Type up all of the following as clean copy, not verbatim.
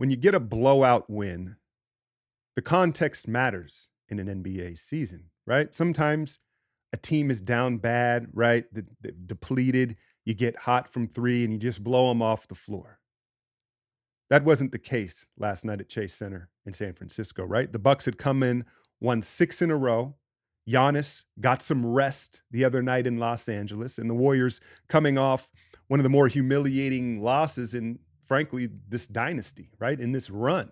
when you get a blowout win, the context matters in an NBA season, right? Sometimes a team is down bad, right? Depleted. You get hot from three and you just blow them off the floor. That wasn't the case last night at Chase Center in San Francisco, right? The Bucks had come in, won 6 in a row. Giannis got some rest the other night in Los Angeles, and the Warriors coming off one of the more humiliating losses in, frankly, this dynasty, right? In this run.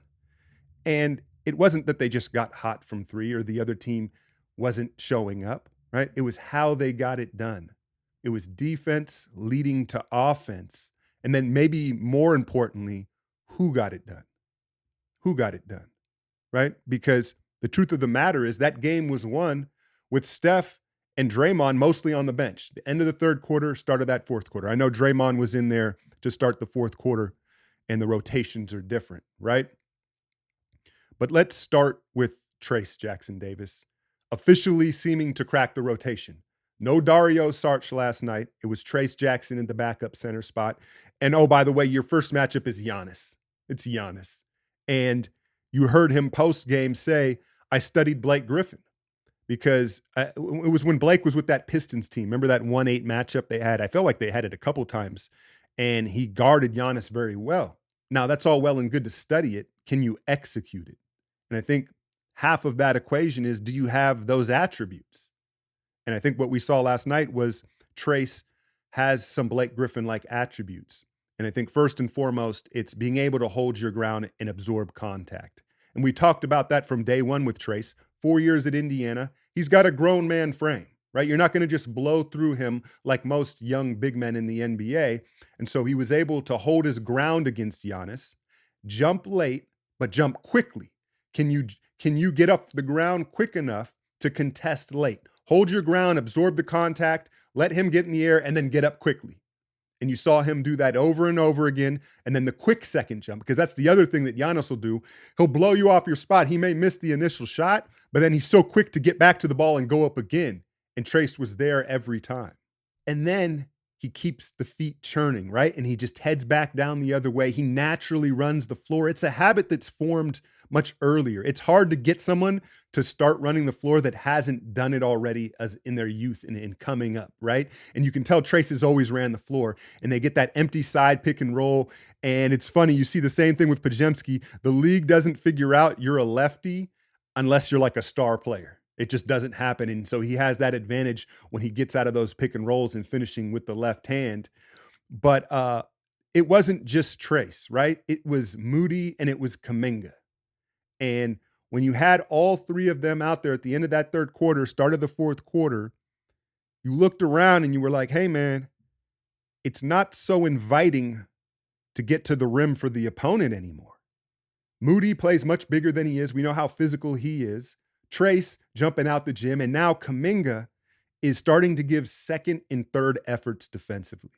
And it wasn't that they just got hot from three or the other team wasn't showing up, right? It was how they got it done. It was defense leading to offense. And then maybe more importantly, who got it done? Who got it done, right? Because the truth of the matter is that game was won with Steph and Draymond mostly on the bench. The end of the third quarter, start of that fourth quarter. I know Draymond was in there to start the fourth quarter, and the rotations are different, right? But let's start with Trayce Jackson-Davis, officially seeming to crack the rotation. No Dario Saric last night. It was Trayce Jackson in the backup center spot. And oh, by the way, your first matchup is Giannis. It's Giannis. And you heard him post-game say, I studied Blake Griffin because it was when Blake was with that Pistons team. Remember that 1-8 matchup they had? I felt like they had it a couple times, and he guarded Giannis very well. Now, that's all well and good to study it. Can you execute it? And I think half of that equation is, do you have those attributes? And I think what we saw last night was Trayce has some Blake Griffin-like attributes. And I think first and foremost, it's being able to hold your ground and absorb contact. And we talked about that from day one with Trayce. 4 years at Indiana, he's got a grown man frame, right? You're not going to just blow through him like most young big men in the NBA. And so he was able to hold his ground against Giannis, jump late, but jump quickly. Can you get off the ground quick enough to contest late? Hold your ground, absorb the contact, let him get in the air, and then get up quickly. And you saw him do that over and over again. And then the quick second jump, because that's the other thing that Giannis will do. He'll blow you off your spot. He may miss the initial shot, but then he's so quick to get back to the ball and go up again. And Trayce was there every time. And then he keeps the feet churning, right? And he just heads back down the other way. He naturally runs the floor. It's a habit that's formed much earlier. It's hard to get someone to start running the floor that hasn't done it already as in their youth and coming up, right? And you can tell Trayce has always ran the floor, and they get that empty side pick and roll. And it's funny, you see the same thing with Podziemski. The league doesn't figure out you're a lefty unless you're like a star player. It just doesn't happen. And so he has that advantage when he gets out of those pick and rolls and finishing with the left hand. But it wasn't just Trayce, right? It was Moody and it was Kuminga. And when you had all three of them out there at the end of that third quarter, start of the fourth quarter, you looked around and you were like, hey, man, it's not so inviting to get to the rim for the opponent anymore. Moody plays much bigger than he is. We know how physical he is. Trayce jumping out the gym. And now Kuminga is starting to give second and third efforts defensively.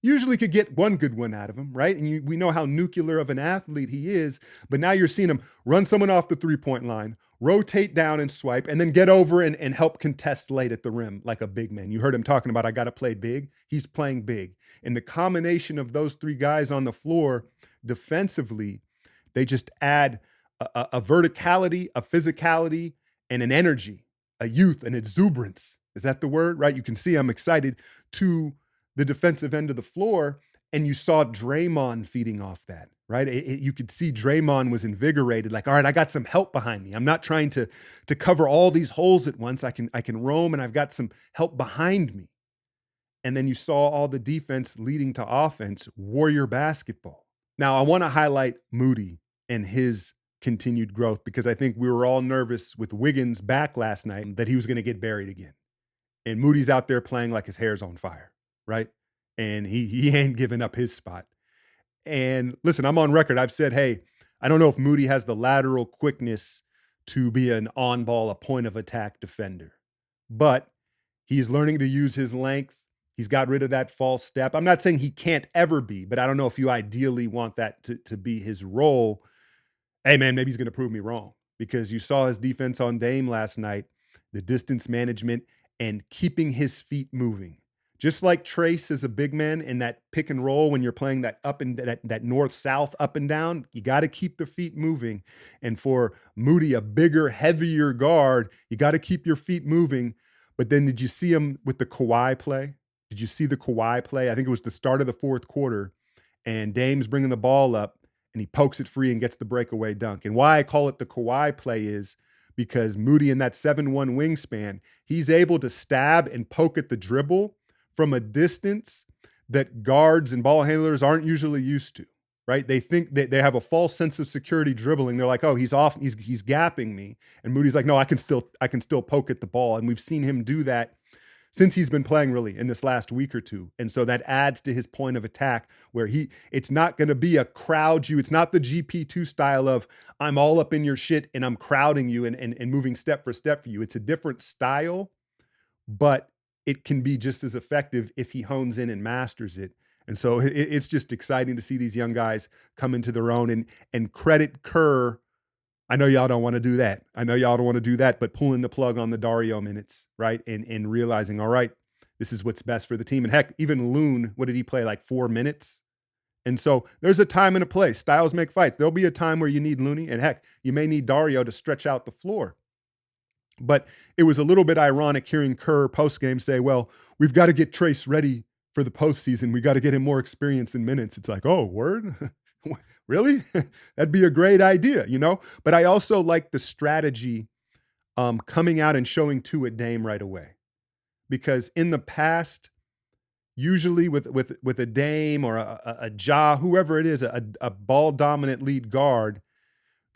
Usually could get one good one out of him, right? And we know how nuclear of an athlete he is, but now you're seeing him run someone off the three-point line, rotate down and swipe, and then get over and help contest late at the rim like a big man. You heard him talking about, I got to play big. He's playing big. And the combination of those three guys on the floor defensively, they just add a verticality, a physicality, and an energy, a youth, an exuberance. Is that the word, right? You can see I'm excited to the defensive end of the floor, and you saw Draymond feeding off that, right? You could see Draymond was invigorated, like, all right, I got some help behind me. I'm not trying to cover all these holes at once. I can roam, and I've got some help behind me. And then you saw all the defense leading to offense, Warrior basketball. Now, I want to highlight Moody and his continued growth, because I think we were all nervous with Wiggins back last night that he was going to get buried again. And Moody's out there playing like his hair's on fire, right? And he ain't giving up his spot. And listen, I'm on record. I've said, hey, I don't know if Moody has the lateral quickness to be an on-ball, a point of attack defender, but he's learning to use his length. He's got rid of that false step. I'm not saying he can't ever be, but I don't know if you ideally want that to be his role. Hey, man, maybe he's going to prove me wrong, because you saw his defense on Dame last night, the distance management and keeping his feet moving. Just like Trace is a big man in that pick and roll when you're playing that up and that north-south up and down, you got to keep the feet moving. And for Moody, a bigger, heavier guard, you got to keep your feet moving. But then did you see him with the Kawhi play? Did you see the Kawhi play? I think it was the start of the fourth quarter, and Dame's bringing the ball up, and he pokes it free and gets the breakaway dunk. And why I call it the Kawhi play is because Moody in that 7'1" wingspan, he's able to stab and poke at the dribble from a distance that guards and ball handlers aren't usually used to, right? They think that they have a false sense of security dribbling. They're like, oh, he's off, he's gapping me. And Moody's like, no, I can still poke at the ball. And we've seen him do that since he's been playing really in this last week or two. And so that adds to his point of attack where it's not going to be a crowd you. It's not the GP2 style of I'm all up in your shit and I'm crowding you and moving step for step for you. It's a different style, but it can be just as effective if he hones in and masters it. And so it's just exciting to see these young guys come into their own and credit Kerr. I know y'all don't want to do that. But pulling the plug on the Dario minutes, right? And realizing, all right, this is what's best for the team. And heck, even Loon, what did he play? Like 4 minutes? And so there's a time and a place. Styles make fights. There'll be a time where you need Looney, and heck, you may need Dario to stretch out the floor. But it was a little bit ironic hearing Kerr postgame say, well, we've got to get Trace ready for the postseason. We got to get him more experience in minutes. It's like, oh, word? Really? That'd be a great idea, you know? But I also like the strategy coming out and showing to a Dame right away. Because in the past, usually with a Dame or a Ja, whoever it is, a ball-dominant lead guard,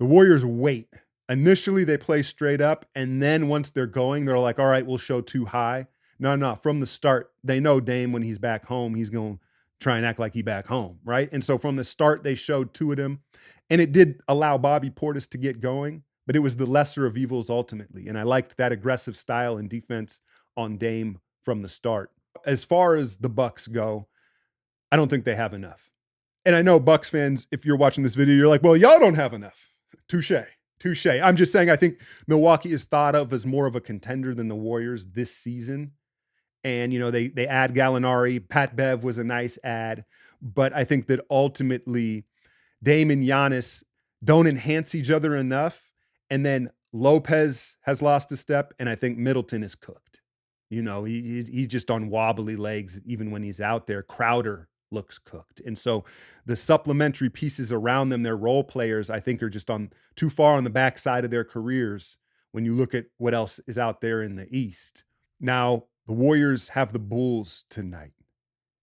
the Warriors wait. Initially, they play straight up, and then once they're going, they're like, all right, we'll show too high. No. From the start, they know Dame, when he's back home, he's going to try and act like he back home, right? And so from the start, they showed two of them, and it did allow Bobby Portis to get going, but it was the lesser of evils ultimately. And I liked that aggressive style and defense on Dame from the start. As far as the Bucks go, I don't think they have enough. And I know Bucks fans, if you're watching this video, you're like, well, y'all don't have enough. Touche. I'm just saying, I think Milwaukee is thought of as more of a contender than the Warriors this season. And, you know, they add Gallinari. Pat Bev was a nice add. But I think that ultimately Dame and Giannis don't enhance each other enough. And then Lopez has lost a step. And I think Middleton is cooked. You know, he's just on wobbly legs even when he's out there. Crowder looks cooked. And so the supplementary pieces around them, their role players, I think are just on too far on the backside of their careers when you look at what else is out there in the East. Now, the Warriors have the Bulls tonight.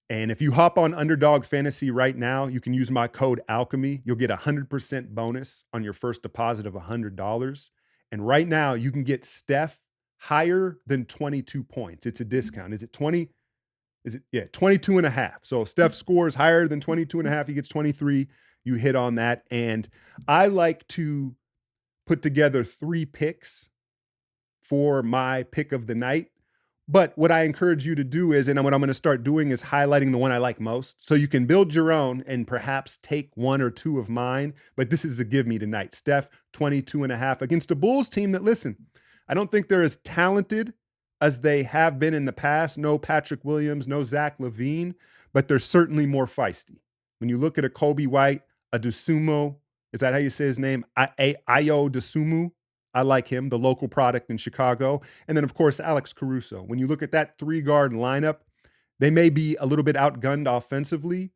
And if you hop on Underdog Fantasy right now, you can use my code Alchemy. You'll get 100% bonus on your first deposit of $100. And right now you can get Steph higher than 22 points. It's a discount. Is it 20? Yeah, 22 and a half. So if Steph scores higher than 22 and a half, he gets 23. You hit on that. And I like to put together 3 picks for my pick of the night. But what I encourage you to do is, and what I'm going to start doing is highlighting the one I like most. So you can build your own and perhaps take 1 or 2 of mine. But this is a give me tonight. Steph, 22 and a half against a Bulls team that, listen, I don't think they're as talented as they have been in the past. No Patrick Williams, no Zach LaVine, but they're certainly more feisty. When you look at a Kobe White, a Dosunmu, is that how you say his name? Ayo Dosunmu. I like him, the local product in Chicago. And then, of course, Alex Caruso. When you look at that 3-guard lineup, they may be a little bit outgunned offensively,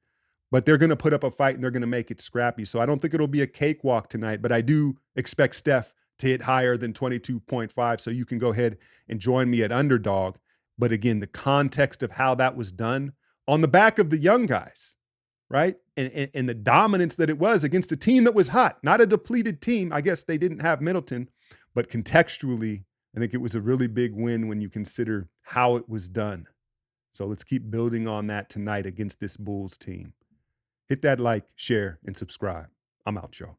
but they're going to put up a fight and they're going to make it scrappy. So I don't think it'll be a cakewalk tonight, but I do expect Steph to hit higher than 22.5. So you can go ahead and join me at Underdog. But again, the context of how that was done on the back of the young guys, right? And the dominance that it was against a team that was hot, not a depleted team. I guess they didn't have Middleton, but contextually, I think it was a really big win when you consider how it was done. So let's keep building on that tonight against this Bulls team. Hit that like, share, and subscribe. I'm out, y'all.